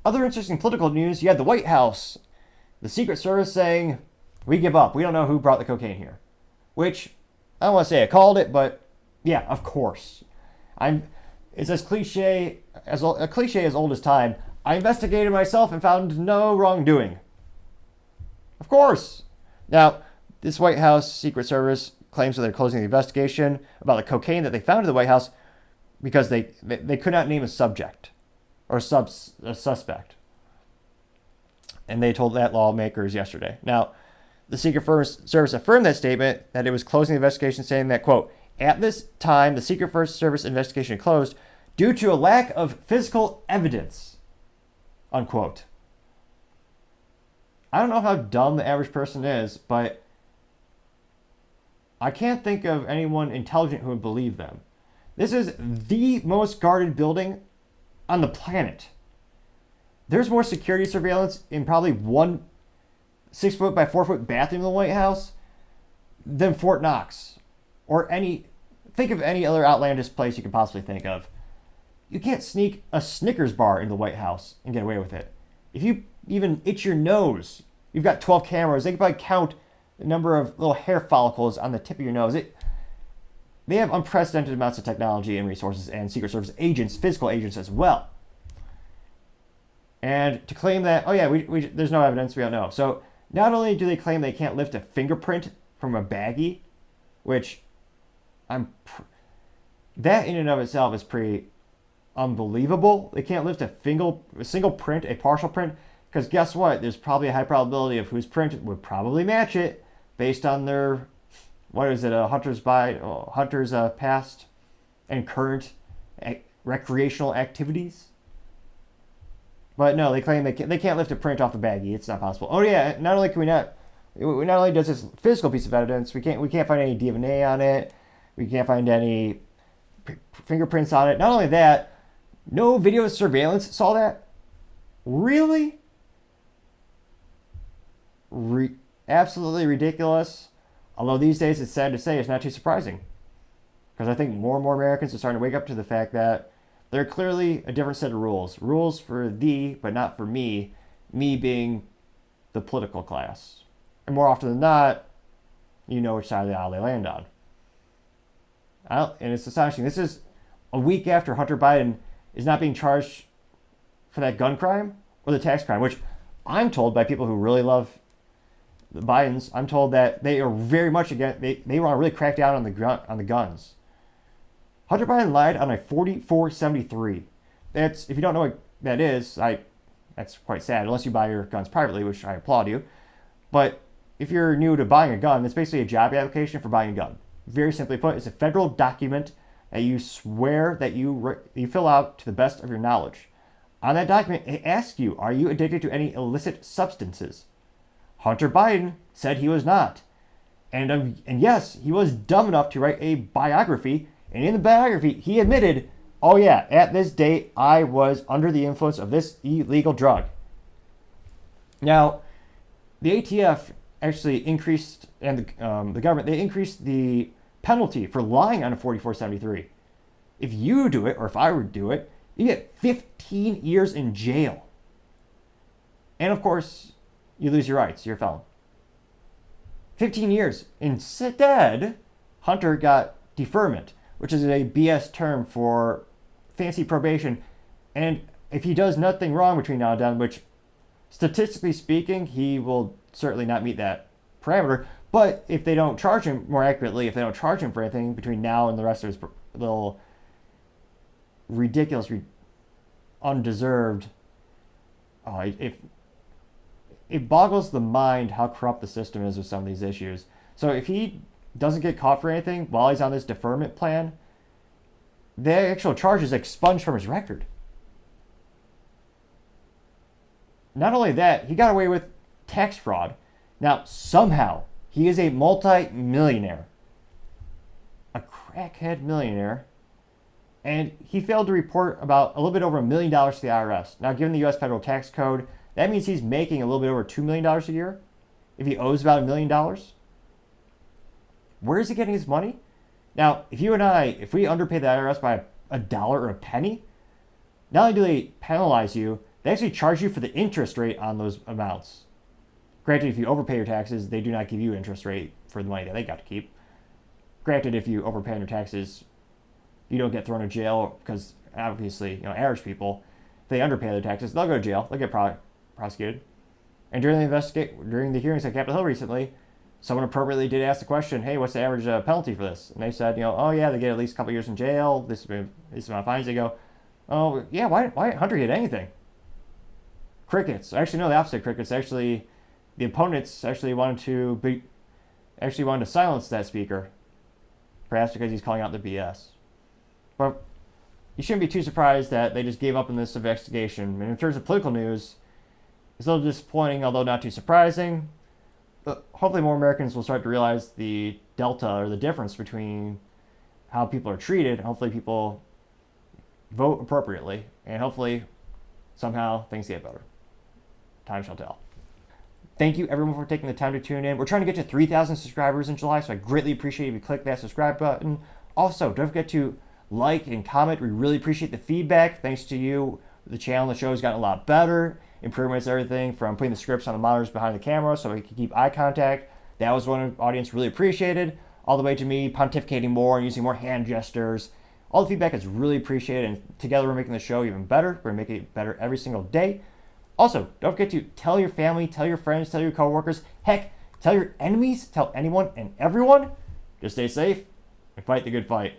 Other interesting political news, you had the White House, the Secret Service saying, we give up. We don't know who brought the cocaine here. Which, I don't want to say I called it, but yeah, of course. It's as cliche as a cliche as old as time. I investigated myself and found no wrongdoing. Of course. Now, this White House Secret Service claims that they're closing the investigation about the cocaine that they found in the White House because they could not name a subject or a suspect. And they told that lawmakers yesterday. Now, the Secret Service affirmed that statement, that it was closing the investigation, saying that, quote, at this time, the Secret Service investigation closed due to a lack of physical evidence, unquote. I don't know how dumb the average person is, but I can't think of anyone intelligent who would believe them. This is the most guarded building on the planet. There's more security surveillance in probably one 6-foot by 4-foot bathroom in the White House than Fort Knox or think of any other outlandish place you could possibly think of. You can't sneak a Snickers bar in the White House and get away with it. If you even itch your nose, you've got 12 cameras. They can probably count the number of little hair follicles on the tip of your nose. They have unprecedented amounts of technology and resources and Secret Service agents, physical agents as well. And to claim that, oh yeah, there's no evidence, we don't know. So not only do they claim they can't lift a fingerprint from a baggie, which that in and of itself is pretty unbelievable. They can't lift a single print, a partial print, because guess what? There's probably a high probability of whose print would probably match it based on their, hunter's past and current recreational activities. But no, they claim they can't lift a print off the baggie. It's not possible. Oh yeah, not only does this physical piece of evidence, we can't find any DNA on it. We can't find any fingerprints on it. Not only that, no video surveillance saw that. Really? Absolutely ridiculous. Although these days it's sad to say, it's not too surprising. Because I think more and more Americans are starting to wake up to the fact that there are clearly a different set of rules. Rules for thee, but not for me. Me being the political class. And more often than not, you know which side of the aisle they land on. And it's astonishing. This is a week after Hunter Biden is not being charged for that gun crime or the tax crime, which I'm told by people who really love the Bidens, I'm told that they are very much against, they want to really crack down on the guns. Hunter Biden lied on a 4473. If you don't know what that is, that's quite sad, unless you buy your guns privately, which I applaud you. But if you're new to buying a gun, it's basically a job application for buying a gun. Very simply put, it's a federal document that you swear that you fill out to the best of your knowledge. On that document, it asks you, are you addicted to any illicit substances? Hunter Biden said he was not. And yes, he was dumb enough to write a biography. And in the biography, he admitted, oh yeah, at this date, I was under the influence of this illegal drug. Now, the ATF actually increased, and the government, they increased the penalty for lying on a 4473. If you do it, or if I were to do it, you get 15 years in jail. And of course, you lose your rights. You're a felon. 15 years. Instead, Hunter got deferment, which is a BS term for fancy probation. And if he does nothing wrong between now and then, which statistically speaking, he will certainly not meet that parameter. But if they don't charge him, more accurately, if they don't charge him for anything between now and the rest of his little ridiculous, undeserved, it boggles the mind how corrupt the system is with some of these issues. So if he doesn't get caught for anything while he's on this deferment plan, the actual charge is expunged from his record. Not only that, he got away with tax fraud. Now, somehow, he is a multi-millionaire. A crackhead millionaire. And he failed to report about a little bit over $1 million to the IRS. Now, given the U.S. federal tax code, that means he's making a little bit over $2 million a year if he owes about $1 million. Where is he getting his money? Now, if you and I, if we underpay the IRS by a dollar or a penny, not only do they penalize you, they actually charge you for the interest rate on those amounts. Granted, if you overpay your taxes, they do not give you interest rate for the money that they got to keep. Granted, if you overpay on your taxes, you don't get thrown in jail because obviously, average people, if they underpay their taxes, they'll go to jail. They'll get prosecuted. And during the hearings at Capitol Hill recently, someone appropriately did ask the question, "Hey, what's the average penalty for this?" And they said, "Oh yeah, they get at least a couple years in jail. This amount of fines." They go, "Oh yeah, why Hunter get anything?" Crickets. Actually, no, the opposite. Crickets. Actually, the opponents actually wanted to silence that speaker, perhaps because he's calling out the BS. But you shouldn't be too surprised that they just gave up on this investigation. And in terms of political news, it's a little disappointing, although not too surprising. But hopefully more Americans will start to realize the delta or the difference between how people are treated. Hopefully people vote appropriately. And hopefully somehow things get better. Time shall tell. Thank you everyone for taking the time to tune in. We're trying to get to 3,000 subscribers in July, so I greatly appreciate if you click that subscribe button. Also, don't forget to like and comment. We really appreciate the feedback. Thanks to you, the channel, the show has gotten a lot better. Improvements, everything from putting the scripts on the monitors behind the camera so we can keep eye contact. That was one the audience really appreciated. All the way to me pontificating more and using more hand gestures. All the feedback is really appreciated, and together we're making the show even better. We're making it better every single day. Also, don't forget to tell your family, tell your friends, tell your coworkers, heck, tell your enemies, tell anyone and everyone. Just stay safe and fight the good fight.